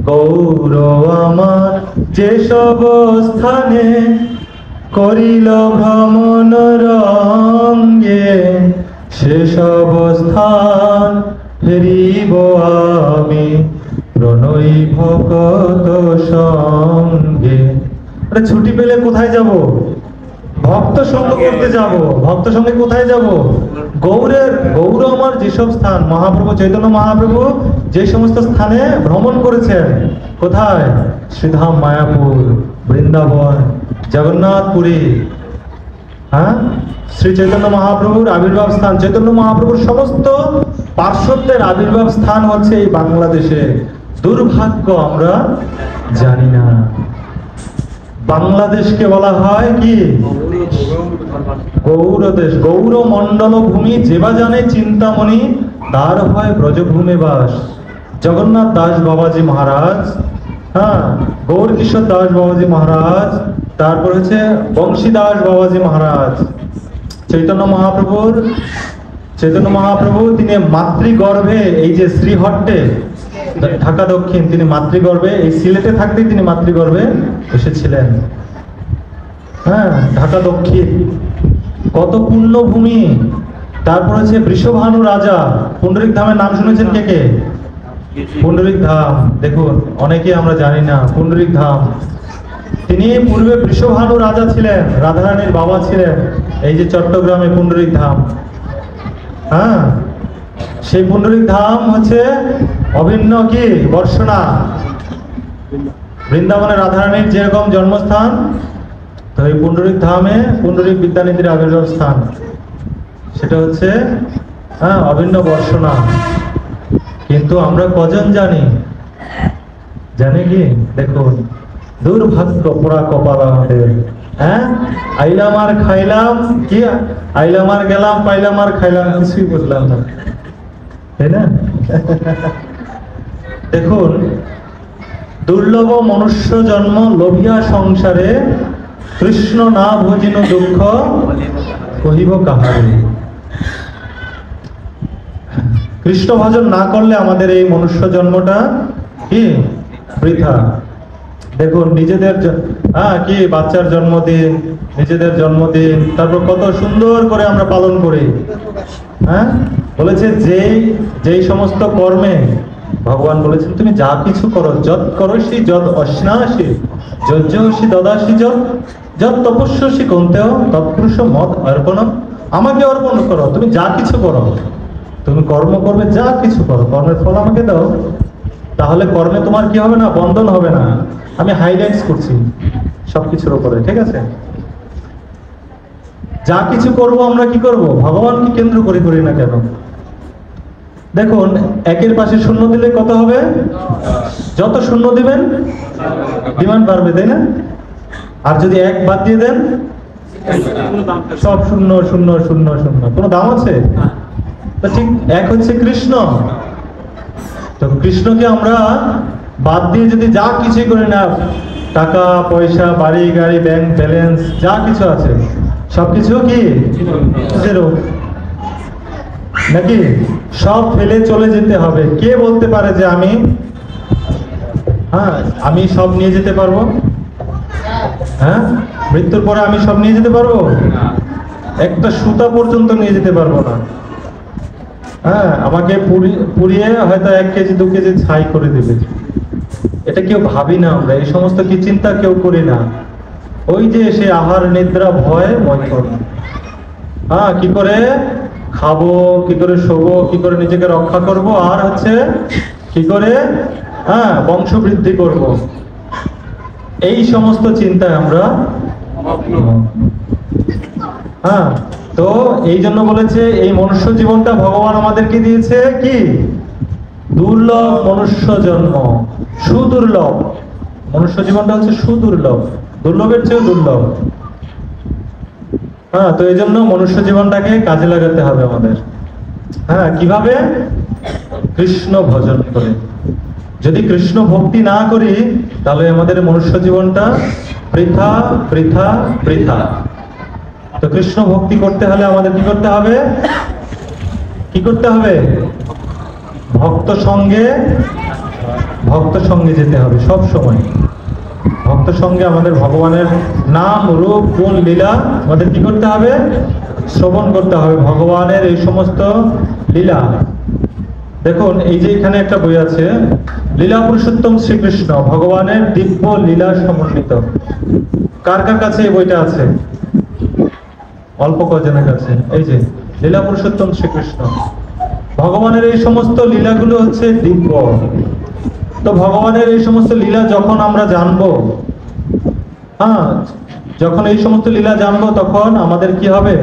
গৌর আমার যেসব স্থানে করিল ভ্রমণ রঙ্গে, সেসব স্থান ফেরিব আমি প্রণয়ী ভকত সঙ্গে। ছুটি পেলে কোথায় যাব? ভক্ত সঙ্গ করতে যাব। ভক্ত সঙ্গে কোথায় যাব? গৌর আমার যেসব স্থান, মহাপ্রভু চৈতন্য মহাপ্রভু যে সমস্ত স্থানে ভ্রমণ করেছেন, কোথায়? শ্রীধাম, মায়াপুর, বৃন্দাবন, জগন্নাথপুরী, হ্যাঁ, শ্রী চৈতন্য মহাপ্রভুর আবির্ভাব স্থান, চৈতন্য মহাপ্রভুর সমস্ত পার্শ্বদের আবির্ভাব স্থান হচ্ছে এই বাংলাদেশে। দুর্ভাগ্য আমরা জানি না। বাংলাদেশকে বলা হয় কি? গৌর দেশ। গৌর মন্ডল ভূমি যেবা জানে চিন্তামণি, তার হয় ব্রজভূমে বাস। জগন্নাথ দাস বাবাজি মহারাজ, হ্যাঁ, গৌর কিশোর দাস বাবাজি মহারাজ, তারপর হচ্ছে বংশীদাস বাবাজি মহারাজ। চৈতন্য মহাপ্রভু তিনি মাতৃগর্ভে, এই যে শ্রীহট্টে ঢাকা দক্ষিণ, তিনি মাতৃগর্ভে, এই সিলেটে থাকতেই তিনি মাতৃগর্ভে এসেছিলেন। হ্যাঁ, ঢাকা দক্ষিণ কত পুণ্যভূমি। তারপর হচ্ছে বৃষভানু রাজা, পুণ্ডরিক ধামের নাম শুনেছেন কে কে? পুণ্ডরিক ধাম, দেখুন অনেকে আমরা জানি না। পুণ্ডরিক ধাম, তিনি পূর্বে বৃষভানু রাজা ছিলেন, রাধারানীর বাবা ছিলেন। এই যে চট্টগ্রামে পুণ্ডরিক ধাম, হ্যাঁ, সেই পুণ্ডরিক ধাম হচ্ছে অভিন্ন কি বর্ষনা। বৃন্দাবনে রাধারানীর যেরকম জন্মস্থান, তো এই পুণ্ডরিক ধামে পুণ্ডরিক বিদ্যানিধির আবির্ভাব স্থান, সেটা হচ্ছে হ্যাঁ অভিন্ন বর্ষনা। কিন্তু আমরা কজন জানি? জানি কি? দেখুন, দুর্ভাগ্য পোড়া কপাল আমাদের। হ্যাঁ, আইলাম আর খাইলাম, কি আইলাম আর গেলাম, পাইলাম আর খাইলাম, কিছুই বুঝলাম না, তাই না? দেখুন, দুর্লভ মনুষ্য জন্ম লোভিয়া সংসারে, কৃষ্ণ না ভজিন দুঃখ কহিব কাহারে। কৃষ্ণ ভজন না করলে আমাদের এই মনুষ্য জন্মটা কি বৃথা। দেখুন, নিজেদের কি বাচ্চার জন্মদিন, নিজেদের জন্মদিন, তারপর কত সুন্দর করে আমরা পালন করি। হ্যাঁ, বলেছে যেই সমস্ত কর্মে ভগবান বলেছেন তুমি যা কিছু করো, যৎ করসি যৎ অশ্নাসি যজ্ঞসি দদাসি যৎ তপস্যসি কন্তেও তৎপুরুষ মত অর্পণম। আমাকে অর্পণ করো, তুমি যা কিছু করো, তুমি কর্ম করবে, যা কিছু করো, কর্মের ফল আমাকে দাও। তাহলে কর্মে তোমার কি হবে না? বন্ধন হবে না। আমি হাইলাইটস করছি সবকিছুর উপরে, ঠিক আছে? যা কিছু করব আমরা কি করব? ভগবানকে কেন্দ্র করে করি না কেন? দেখুন, একের পাশে শূন্য দিলে কত হবে? যত শূন্য দিবেন ডিমান্ড বাড়বে, তাই না? আর যদি এক বাদ দিয়ে দেন, সব শূন্য শূন্য শূন্য শূন্য, কোনো দাম আছে? তো ঠিক এক হচ্ছে কৃষ্ণ। তো কৃষ্ণকে আমরা বাদ দিয়ে যদি যা কিছুই করি না, টাকা পয়সা, বাড়ি গাড়ি, ব্যাংক ব্যালেন্স, যা কিছু আছে, সবকিছু কি জিরো নাকি? সব ফেলে চলে যেতে হবে। কে বলতে পারে যে আমি সব নিয়ে যেতে পারবো? হ্যাঁ, মৃত্যুর পরে আমি সব নিয়ে যেতে পারবো? একটা সুতা পর্যন্ত নিয়ে যেতে পারবো না। হ্যাঁ, আমাকে পুড়িয়ে হয়তো 1 কেজি 2 কেজি ছাই করে দেবে। এটা কেউ ভাবি না আমরা, এই সমস্ত কি চিন্তা কেউ করি না। ওই যে সে আহার নিদ্রা ভয় মৈথুন, কি করে খাবো, কি করে শোবো, কি করে নিজেকে রক্ষা করব, আর হচ্ছে কি করে বংশ বৃদ্ধি করব, এই সমস্ত চিন্তায় আমরা। তো এই জন্য বলেছে এই মনুষ্য জীবনটা ভগবান আমাদেরকে দিয়েছে কি দুর্লভ মনুষ্য জন্ম, সুদুর্লভ। মনুষ্য জীবনটা হচ্ছে সুদুর্লভ, দুর্লভের চেয়ে দুর্লভ। তো এই জন্য মনুষ্য জীবনটাকে কাজে লাগাতে হবে আমাদের। কিভাবে? কৃষ্ণ ভজন করে। যদি কৃষ্ণ ভক্তি না করি তাহলে আমাদের মনুষ্য জীবনটা বৃথা বৃথা বৃথা। তো কৃষ্ণ ভক্তি করতে হলে আমাদের কি করতে হবে? কি করতে হবে? ভক্ত সঙ্গে যেতে হবে সব সময়। ভক্ত সঙ্গে আমাদের ভগবানের নাম রূপ গুণ লীলা আমাদের কি করতে হবে? শ্রবণ করতে হবে ভগবানের এই সমস্ত লীলা। দেখুন, এই যে এখানে একটা বই আছে, লীলা পুরুষোত্তম শ্রীকৃষ্ণ, ভগবানের দিব্য লীলা সমন্বিত। কার কার কাছে এই বইটা আছে? অল্প কজনের কাছে। এই যে লীলা পুরুষোত্তম শ্রীকৃষ্ণ, ভগবানের এই সমস্ত লীলাগুলো হচ্ছে দিব্য। তো ভগবানের এই সমস্ত লীলা যখন আমরা জানবো, যখন এই সমস্ত লীলা জানবো, তখন আমাদের কি হবে?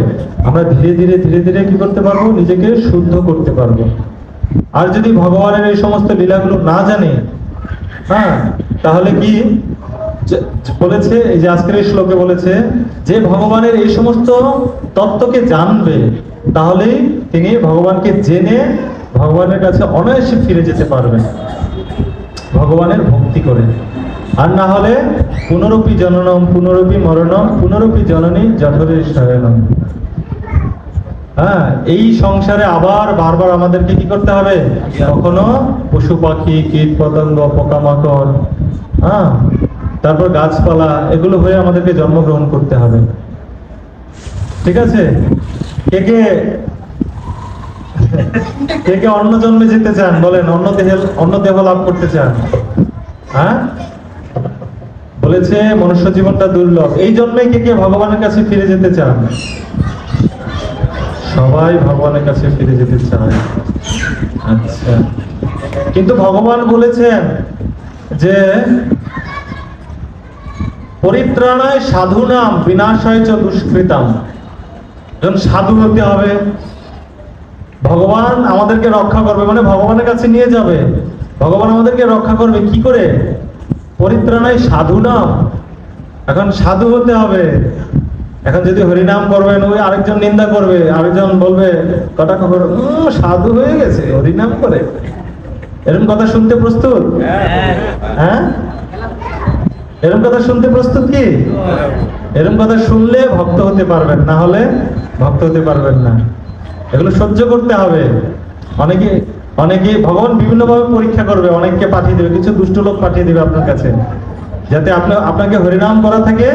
আমরা ধীরে ধীরে ধীরে ধীরে কি করতে পারবো? নিজেকে শুদ্ধ করতে পারবো। আর যদি ভগবানের এই সমস্ত লীলাগুলো না জানি, তাহলে কি বলেছে? এই যে আজকের এই শ্লোকে বলেছে যে ভগবানের এই সমস্ত তত্ত্বকে জানবে, তাহলেই তিনি ভগবানকে জেনে ভগবানের কাছে অনায়াসে ফিরে যেতে পারবেন ভগবানের ভক্তি করে। আর না হলে পুনরপি জননম পুনরপি মরণম পুনরপি জননী জঠরে শয়নম। এই সংসারে আবার বারবার আমাদেরকে কি করতে হবে? কখনো পশু পাখি, কীট পতঙ্গ, পোকামাকড়, তারপর গাছপালা, এগুলো হয়ে আমাদেরকে জন্মগ্রহণ করতে হবে। ঠিক আছে? কে কে অন্য জন্মে যেতে চান? বলেন, অন্য দেহ লাভ করতে চান? বলেছে মনুষ্য জীবনটা দুর্লভ। এই জন্মে কে ভগবানের কাছে ফিরে যেতে চান? সবাই ভগবানের কাছে ফিরে যেতে চায়। আচ্ছা, কিন্তু ভগবান বলেছেন যে পরিত্রাণায় সাধুনাম বিনাশায় চ দুষ্কৃতাম। যখন সাধু হতে হবে, ভগবান আমাদেরকে রক্ষা করবে, মানে ভগবানের কাছে নিয়ে যাবে। ভগবান আমাদেরকে রক্ষা করবে কি করে? পরিত্রাণায় সাধুনাম। এখন সাধু হতে হবে। এখন যদি হরিনাম করবেন, ওই আরেকজন নিন্দা করবে, আরেকজন বলবে কটাক্ষ করবে, সাধু হয়ে গেছে হরিনাম করে। এরকম কথা শুনতে প্রস্তুত? এরকম কথা শুনতে প্রস্তুত কি? এরকম কথা শুনলে ভক্ত হতে পারবেন, না হলে ভক্ত হতে পারবেন না। এগুলো সহ্য করতে হবে। অনেকে ভগবান বিভিন্ন ভাবে পরীক্ষা করবে, অনেককে পাঠিয়ে দেবে, কিছু দুষ্ট লোক পাঠিয়ে দেবে আপনার কাছে, যাতে আপনাকে হরিনাম করা থেকে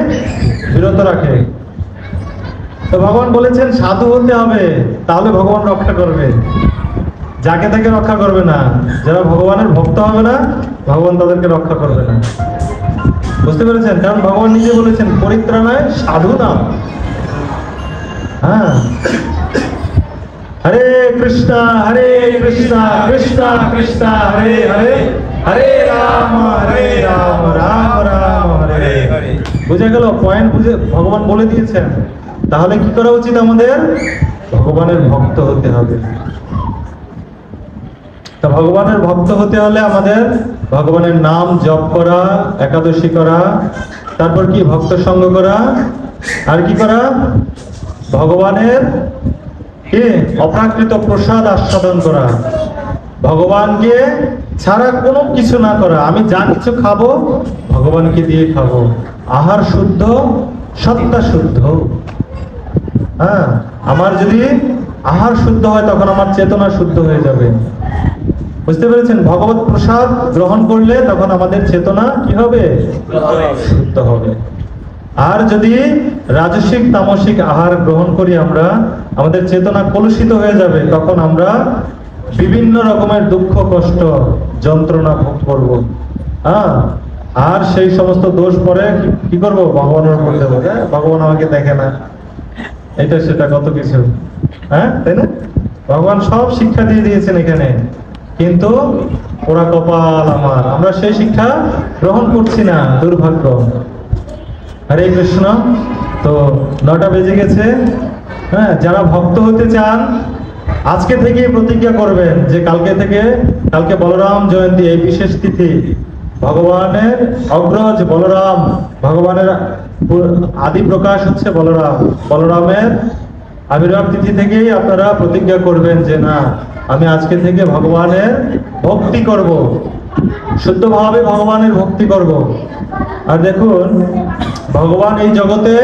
বিরত রাখে। তো ভগবান বলেছেন সাধু হতে হবে, তাহলে ভগবান রক্ষা করবে। যাকে তাকে রক্ষা করবে না। যারা ভগবানের ভক্ত হবে না, ভগবান তাদেরকে রক্ষা করবে না। বুঝতে পেরেছেন? কারণ ভগবান নিজে বলেছেন পরিত্রাণায় সাধুনাম। হরে কৃষ্ণ কৃষ্ণ কৃষ্ণ হরে হরে, হরে রাম রাম রাম হরে হরে। বুঝে গেল? পয়েন্ট বুঝে ভগবান বলে দিয়েছেন। তাহলে কি করা উচিত আমাদের? ভগবানের ভক্ত হতে হবে। তা ভগবানের ভক্ত হতে হলে আমাদের ভগবানের নাম জপ করা, একাদশী করা, তারপর কি ভক্ত সঙ্গ করা, আর কি করা? ভগবানের কি অপ্রাকৃত প্রসাদ আস্বাদন করা, ভগবানকে ছাড়া কোনো কিছু না করা। আমি যা কিছু খাবো ভগবানকে দিয়ে খাবো। আহার শুদ্ধ, সত্তা শুদ্ধ। হ্যাঁ, আমার যদি আহার শুদ্ধ হয় তখন আমার চেতনা শুদ্ধ হয়ে যাবে। বুঝতে পেরেছেন? ভগবত প্রসাদ গ্রহণ করলে তখন আমাদের চেতনা কি হবে? শুদ্ধ হবে। আর যদি রাজসিক তামসিক আহার গ্রহণ করি আমরা, আমাদের চেতনা কলুষিত হয়ে যাবে, তখন আমরা বিভিন্ন রকমের দুঃখ কষ্ট যন্ত্রণা ভোগ করব। হ্যাঁ, আর সেই সমস্ত দোষ পরে কি করব? ভগবানের উপর দেবো। ভগবান আমাকে দেখে না, এটা সেটা কত কিছু। হ্যাঁ, তাই না? ভগবান সব শিক্ষা দিয়ে দিয়েছেন এখানে, কিন্তু ওরা কপাল আমার, আমরা সেই শিক্ষা গ্রহণ করছি না, দুর্ভাগ্য। হরে কৃষ্ণ। তো 9টা বেজে গেছে। হ্যাঁ, যারা ভক্ত হতে চান আজকে থেকে প্রতিজ্ঞা করবেন যে কালকে বলরাম জয়ন্তী, এই বিশেষ তিথি, ভগবানের অগ্রজ বলরাম, ভগবানের আদি প্রকাশ হচ্ছে বলরাম, বলরামের আবির্ভাব তিথি থেকেই আপনারা প্রতিজ্ঞা করবেন যে না, আমি আজকে থেকে ভগবানের ভক্তি করব, শুদ্ধভাবে ভগবানের ভক্তি করব। আর দেখুন, ভগবান এই জগতে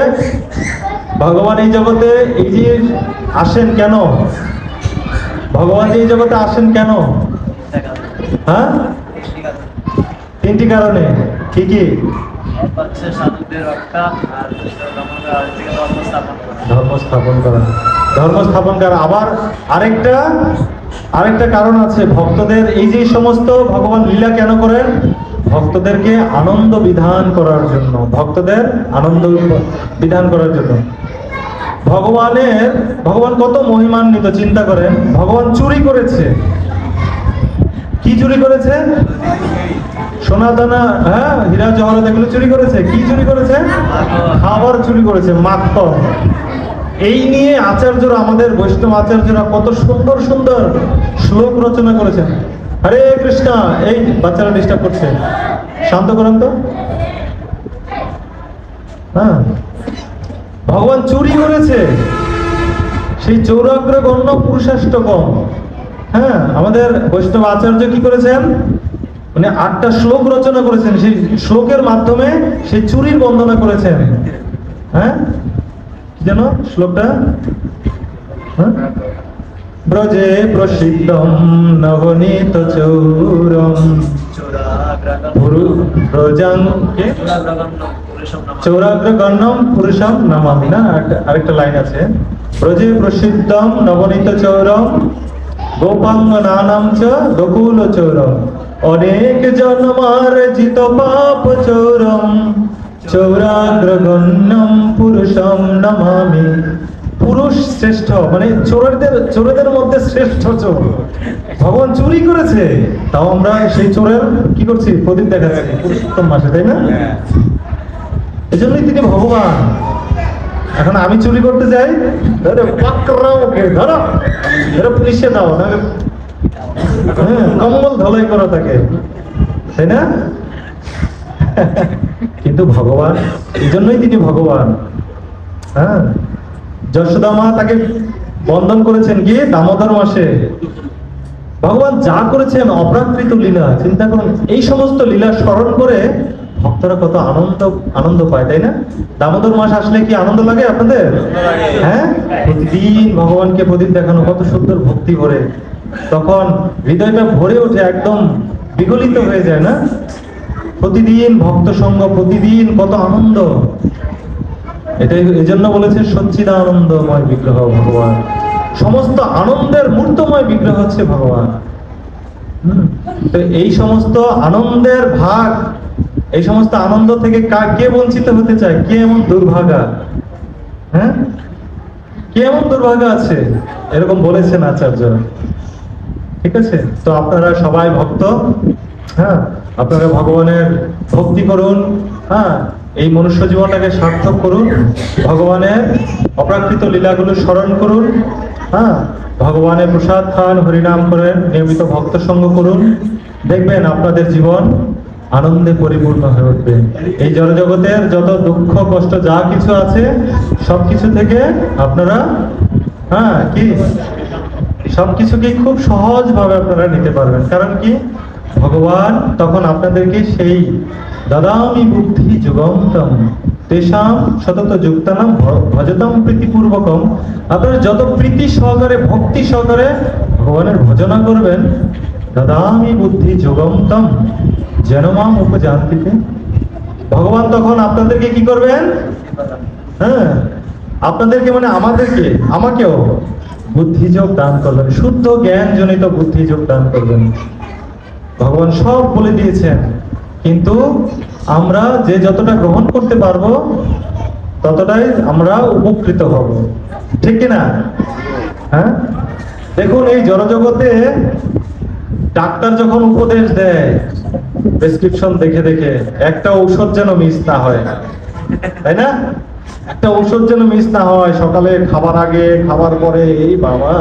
এই যে আসেন কেন? ভগবান এই জগতে আসেন কেন? হ্যাঁ, 3টি কারণে। কি কি? ধর্ম স্থাপন করা। আবার আরেকটা কারণ আছে, ভক্তদের এই যে সমস্ত ভগবান লীলা কেন করেন? ভক্তদেরকে আনন্দ বিধান করার জন্য, ভগবান কত মহিমান্বিত, চিন্তা করেন। ভগবান চুরি করেছে। কি চুরি করেছে? সোনা দানা, হ্যাঁ, হীরা জহরত, এগুলো চুরি করেছে। কি চুরি করেছে? খাবার চুরি করেছে, মাখন। এই নিয়ে আচার্যরা, আমাদের বৈষ্ণব আচার্যরা কত সুন্দর সুন্দর শ্লোক রচনা করেছেন। হরে কৃষ্ণ। এই বাচ্চারা ডিস্টার্ব করছে, শান্ত করেন তো। হ্যাঁ, ভগবান চুরি করেছে সেই চৌরাগ্র গণ্য পুরুষাষ্টকম। হ্যাঁ, আমাদের বৈষ্ণব আচার্য কি করেছেন? মানে 8টা শ্লোক রচনা করেছেন, সেই শ্লোকের মাধ্যমে সেই চুরির বন্দনা করেছেন। হ্যাঁ, কি যেন শ্লোকটা? হ্যাঁ, ব্রজে প্রসিদ্ধম নবনীত চৌরম চৌরাগ্রগণ্যম পুরুষম নমামি। না, আরেকটা লাইন আছে, ব্রজে প্রসিদ্ধম নবনীত চৌরম গোপাঙ্গনানাম চ গোকুল চৌরম অনেক জন্মার্জিত পাপ চৌরম চৌরাগ্রগণ্যম পুরুষম নমামি। পুরুষ শ্রেষ্ঠ, মানে চোরেদের মধ্যে শ্রেষ্ঠ চোর ভগবান চুরি করেছে, তাও আমরা সেই চোরের কি করছি? প্রদীপ দেখাচ্ছি পুরুষোত্তম মাসে, তাই না? এজন্যই তিনি ভগবান। এখন আমি চুরি করতে যাই, ধরো পুলিশে দাও, কম্বল ধলাই করা থাকে, তাই না? কিন্তু ভগবান, এই জন্যই তিনি ভগবান। হ্যাঁ, যশোদা মা তাকে বন্ধন করেছেন কি দামোদর মাসে। ভগবান যা করেছেন অপ্রাকৃত লীলা, চিন্তা করুন। এই সমস্ত লীলা স্মরণ করে ভক্তরা কত আনন্দ পায়, তাই না? দামোদর মাস আসলে কি আনন্দ লাগে আপনাদের? হ্যাঁ, প্রতিদিন ভগবানকে প্রদীপ দেখানো, কত সুন্দর ভক্তি ভরে, তখন হৃদয়টা ভরে ওঠে, একদম বিগলিত হয়ে যায় না? প্রতিদিন ভক্ত সঙ্গ, প্রতিদিন কত আনন্দ। এটাই এই জন্য বলেছে সচ্চিদানন্দময় বিগ্রহ ভগবান, সমস্ত আনন্দের মূর্তময় বিগ্রহ হচ্ছে ভগবান। তো এই সমস্ত আনন্দের ভাগ, এই সমস্ত আনন্দ থেকে কে বঞ্চিত হতে চায়? কে এমন দুর্ভাগা? হ্যাঁ, কে এমন দুর্ভাগা আছে? এরকম বলেছেন আচার্য। ঠিক আছে, তো আপনারা সবাই ভক্ত। হ্যাঁ, আপনারা ভগবানের ভক্তি করুন। হ্যাঁ, এই মনুষ্য জীবনটাকে সার্থক করুন, ভগবানের অপ্রাকৃত লীলাগুলো স্মরণ করুন। হ্যাঁ, ভগবানের প্রসাদ খান, হরিনাম করেন, নিয়মিত ভক্ত সঙ্গ করুন, দেখবেন আপনাদের জীবন আনন্দে পরিপূর্ণ হয়ে উঠবে। এই জড়জগতের যত দুঃখ কষ্ট যা কিছু আছে সবকিছু থেকে আপনারা সবকিছুকে খুব সহজ ভাবে আপনারা নিতে পারবেন। কারণ কি, ভগবান তখন আপনাদেরকে সেই দদামি বুদ্ধি যুগন্তম, তো তেষাম সতত যুক্তানাম ভজতাম প্রীতিপূর্বকম। আপনারা যত প্রীতি সহকারে ভক্তি সহকারে ভগবানের ভজনা করবেন, দদামি বুদ্ধি যোগম তম যেন মাম উপজান্তিতে, ভগবান তখন আপনাদেরকে কি করবেন? হ্যাঁ, আপনাদেরকে মানে আমাদেরকে, আমাকেও বুদ্ধিযোগ দান করবেন, শুদ্ধ জ্ঞান জনিত বুদ্ধিযোগ দান করবেন। ভগবান সব বলে দিয়েছেন, কিন্তু আমরা যে যতটা গ্রহণ করতে পারবো ততটাই আমরা উপকৃত হব, ঠিক কিনা? হ্যাঁ, দেখুন এই জড়জগতে ডাক্তার যখন উপদেশ দেয় প্রেসক্রিপশন দেখে দেখে, একটা ঔষধ যেন মিস না হয়, তাই না? একটা ঔষধ যেন মিস না হয়, সকালে খাবার আগে খাবার পরে, এই বাবা,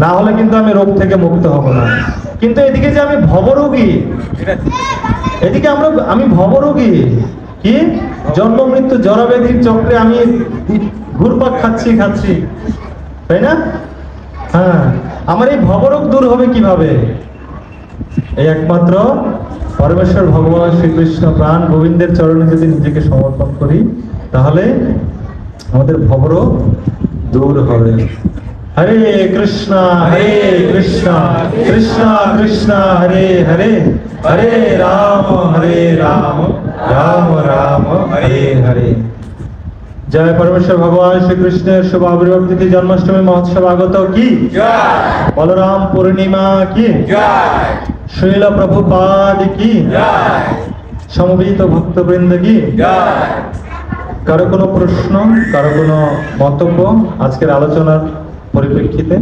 না হলে কিন্তু আমি রোগ থেকে মুক্ত হব না। কিন্তু এদিকে যে আমি ভবরোগী, এদিকে আমি ভবরোগী, কি জন্ম মৃত্যু জরাব্যাধির চক্রে আমি ঘুরপাক খাচ্ছি, তাই না? হ্যাঁ, আমার এই ভবরোগ দূর হবে কিভাবে? এই একমাত্র পরমেশ্বর ভগবান শ্রীকৃষ্ণ প্রাণ গোবিন্দের চরণে যদি নিজেকে সমর্পণ করি, তাহলে আমাদের ভবরোগ দূর হবে। হরে কৃষ্ণ কৃষ্ণ কৃষ্ণ হরে হরে, হরে রাম রাম রাম হরে হরে। জয় পরমেশ্বর ভগবান শ্রীকৃষ্ণের শুভ আবির্ভাব তিথি জন্মাষ্টমী মহোৎসব আগত কি জয়, বলরাম পূর্ণিমা কি জয়, শ্রীল প্রভুপাদ কি জয়, সমবেত ভক্তবৃন্দ কি জয়। কারো কোনো প্রশ্ন, কারো কোনো মন্তব্য আজকের আলোচনার পরিপ্রেক্ষিতে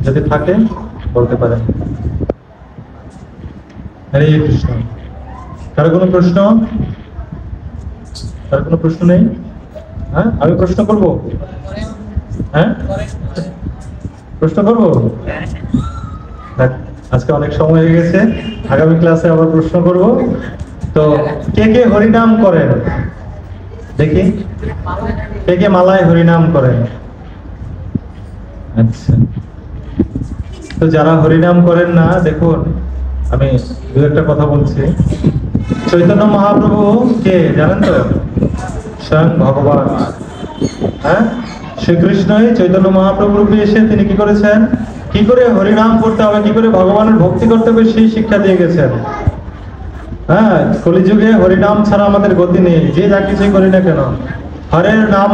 যদি থাকে বলতে পারেন। হরে কৃষ্ণ। কারো কোনো প্রশ্ন? কারো কোনো প্রশ্ন নেই? হ্যাঁ, আমি প্রশ্ন করব? হ্যাঁ, প্রশ্ন করব? আজকে অনেক সময় হয়ে গেছে, আগামী ক্লাসে আবার প্রশ্ন করব। তো কে কে হরিনাম করেন দেখি? কে কে মালায় হরিনাম করেন? আচ্ছা, তো যারা হরিনাম করেন না, দেখুন আমি দু একটা কথা বলছি। চৈতন্য মহাপ্রভু কে জানেন তো? স্বয়ং ভগবান। হ্যাঁ, শ্রীকৃষ্ণই চৈতন্য মহাপ্রভু রূপে এসে তিনি কি করেছেন, কি করে হরিনাম করতে হবে, কি করে ভগবানের ভক্তি করতে হবে, সেই শিক্ষা দিয়ে গেছেন। হ্যাঁ, কলিযুগে হরিনাম ছাড়া আমাদের গতি নেই, যে যা কিছুই করি না কেন। হরের নাম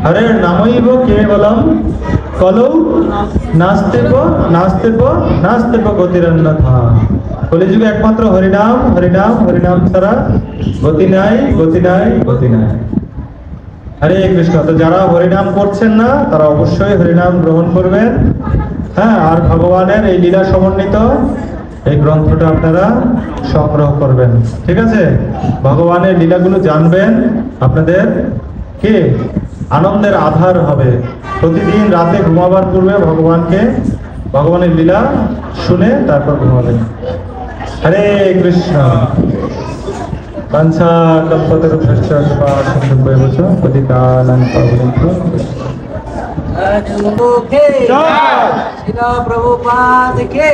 হরের নামৈব কেবলম কলৌ নাস্তেব গতিরন্যথা। কলিযুগে একমাত্র হরিনাম ছাড়া গতি নাই। হরে কৃষ্ণ। তো যারা হরিনাম করছেন না তারা অবশ্যই হরিনাম গ্রহণ করবেন। হ্যাঁ, আর ভগবানের এই লীলা সমন্বিত এই গ্রন্থটা আপনারা সংগ্রহ করবেন, ঠিক আছে? ভগবানের লীলাগুলো জানবেন, আপনাদের কি আনন্দের আধার হবে। প্রতিদিন রাতে ঘুমাবার পূর্বে ভগবানের লীলা শুনে তারপর ঘুমাবেন। হরে কৃষ্ণ। বাঞ্ছা কল্পতরুভ্যশ্চ কৃপা সিন্ধুভ্যেব চ পতিতানাং পাবনেভ্যো प्रभुपाद के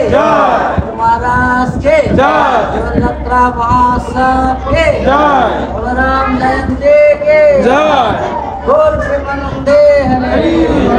महाराज के जगन्नाथ महासाब के बलराम जयंती के गौर प्रेमानंदे हरे।